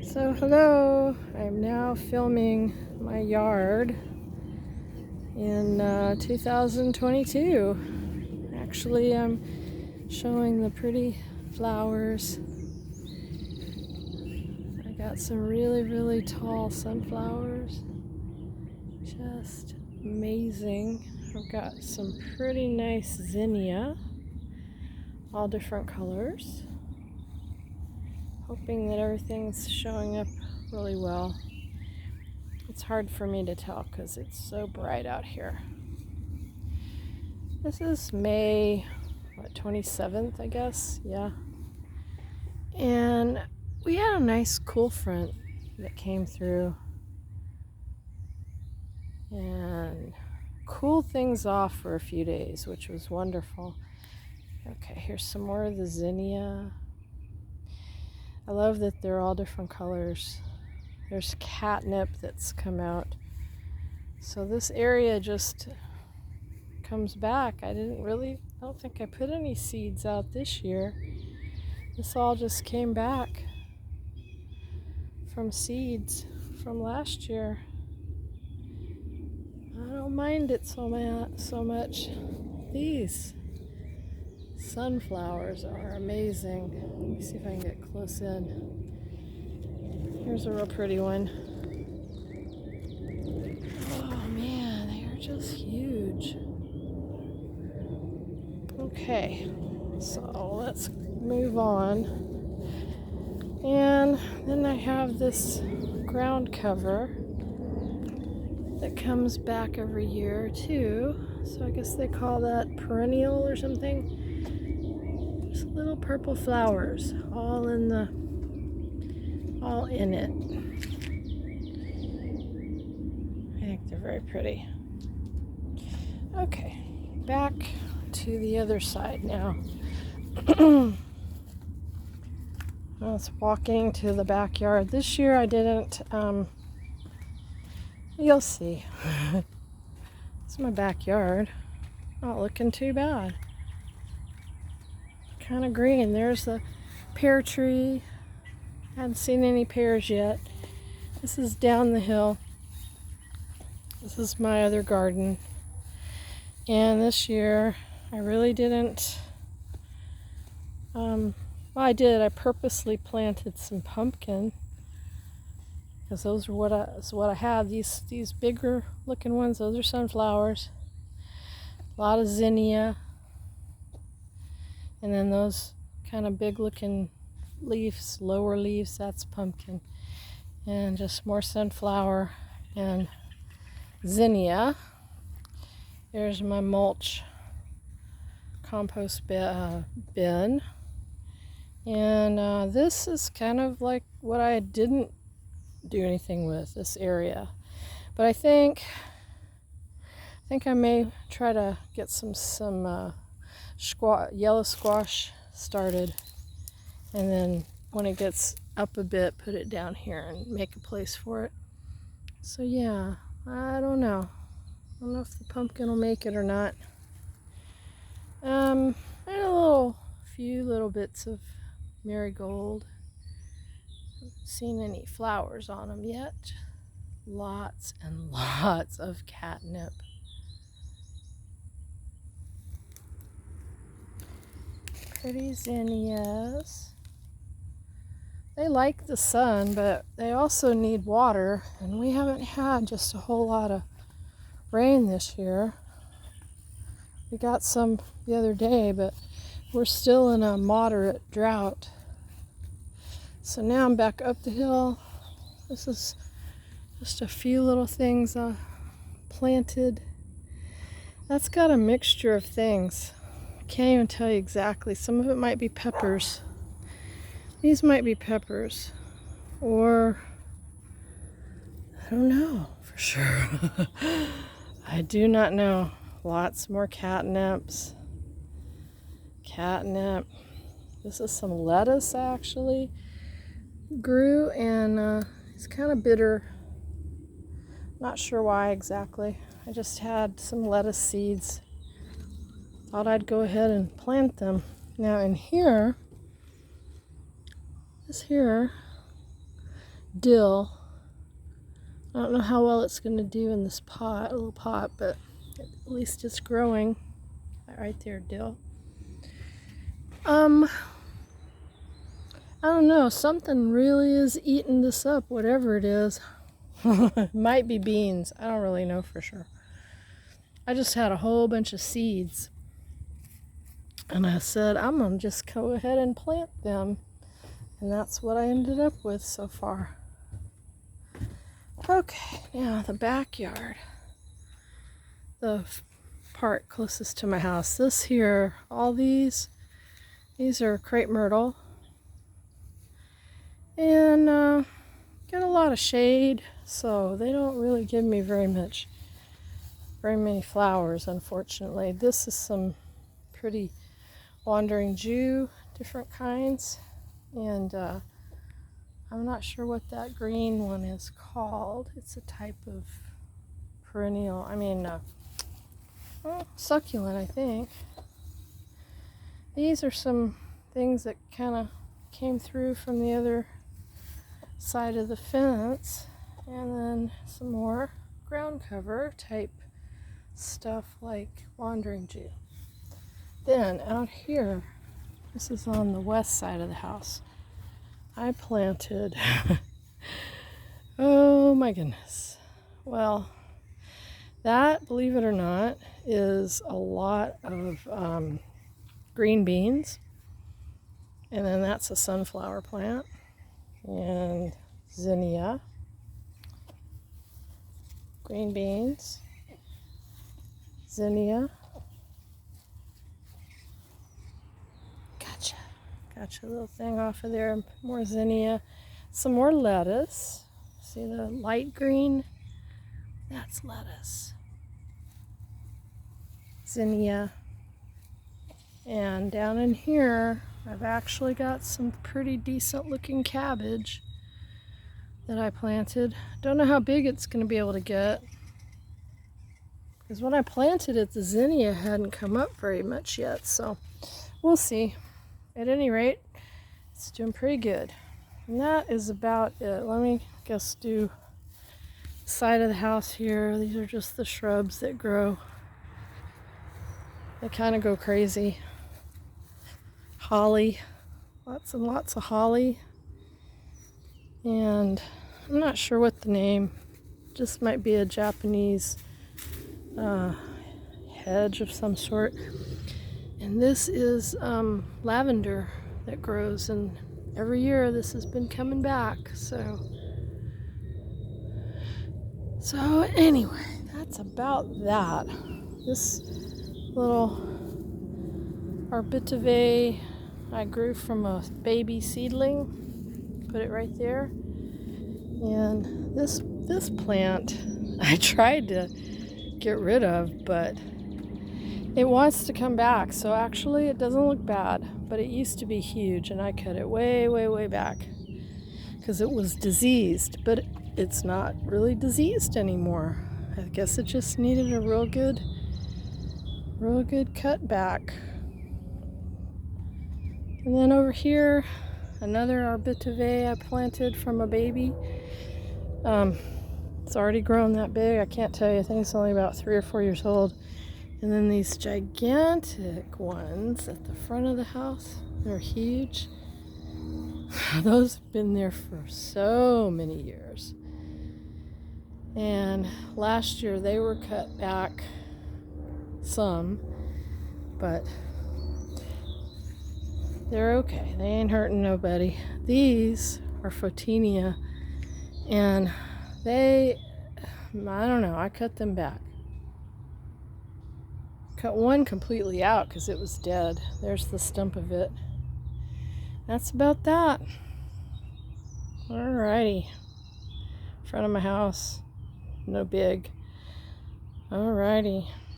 So hello, I'm now filming my yard in 2022. Actually, I'm showing the pretty flowers. I got some really tall sunflowers. Just amazing. I've got some pretty nice zinnia, all different colors. Hoping that everything's showing up really well. It's hard for me to tell because it's so bright out here. This is May 27th, I guess. Yeah. And we had a nice cool front that came through and cooled things off for a few days, which was wonderful. Okay, here's some more of the zinnia. I love that they're all different colors. There's catnip that's come out. So this area just comes back. I don't think I put any seeds out this year. This all just came back from seeds from last year. I don't mind it so much. These sunflowers are amazing. Let me see if I can get close in. Here's a real pretty one. Oh man, they are just huge. Okay, so let's move on. And then I have this ground cover that comes back every year too. So I guess they call that perennial or something. Just little purple flowers all in it. I think they're very pretty. Okay, back to the other side now. I was walking to the backyard. This year I didn't, you'll see. It's my backyard. Not looking too bad. Kind of green. There's the pear tree. Haven't seen any pears yet. This is down the hill. This is my other garden. And this year I really didn't, well, I did. I purposely planted some pumpkin because those are what I have. These bigger looking ones, those are sunflowers. A lot of zinnia, and then those kind of big looking leaves, lower leaves, that's pumpkin, and just more sunflower and zinnia. There's my mulch compost bin. And this is kind of like what I didn't do anything with, this area. But I think I may try to get some yellow squash started. And then when it gets up a bit, put it down here and make a place for it. So yeah, I don't know. I don't know if the pumpkin will make it or not. And a few little bits of marigold. Haven't seen any flowers on them yet. Lots and lots of catnip. Pretty zinnias. They like the sun, but they also need water, and we haven't had just a whole lot of rain this year. We got some the other day, but we're still in a moderate drought. So now I'm back up the hill. This is just a few little things planted. That's got a mixture of things. I can't even tell you exactly. Some of it might be peppers. These might be peppers, or I don't know for sure. I do not know. Lots more catnips. Catnip. This is some lettuce actually grew, and it's kind of bitter. Not sure why exactly. I just had some lettuce seeds. Thought I'd go ahead and plant them. Now in here, this here dill. I don't know how well it's going to do in this pot, little pot, but at least it's growing. Right there, dill. I don't know. Something really is eating this up, whatever it is. Might be beans. I don't really know for sure. I just had a whole bunch of seeds. And I said, I'm going to just go ahead and plant them. And that's what I ended up with so far. Okay, now the backyard. The part closest to my house. This here, all these are crepe myrtle. And get a lot of shade, so they don't really give me very many flowers, unfortunately. This is some pretty wandering Jew, different kinds, and I'm not sure what that green one is called. It's a type of perennial, succulent, I think. These are some things that kind of came through from the other side of the fence, and then some more ground cover type stuff like wandering Jew. Then out here, this is on the west side of the house, I planted oh my goodness, well, that, believe it or not, is a lot of green beans, and then that's a sunflower plant, and zinnia, green beans, zinnia, gotcha, little thing off of there, more zinnia, some more lettuce. See the light green? That's lettuce. Zinnia. And down in here, I've actually got some pretty decent looking cabbage that I planted. Don't know how big it's going to be able to get, because when I planted it, the zinnia hadn't come up very much yet, so we'll see. At any rate, it's doing pretty good. And that is about it. Let me just do the side of the house here. These are just the shrubs that grow. They kind of go crazy. Holly, lots and lots of holly. And I'm not sure what the name, just might be a Japanese hedge of some sort. And this is lavender that grows, and every year this has been coming back. So anyway, that's about that. This little arbutivee I grew from a baby seedling, put it right there. And this plant I tried to get rid of, but it wants to come back. So actually it doesn't look bad, but it used to be huge, and I cut it way back because it was diseased, but it's not really diseased anymore. I guess it just needed a real good cut back. And then over here, another arbutivee I planted from a baby. It's already grown that big. I can't tell you. I think it's only about 3 or 4 years old. And then these gigantic ones at the front of the house, they're huge. Those have been there for so many years. And last year they were cut back some, but they're okay. They ain't hurting nobody. These are Photinia, and I don't know, I cut them back. Cut one completely out because it was dead. There's the stump of it. That's about that. Alrighty. Front of my house. No big. Alrighty.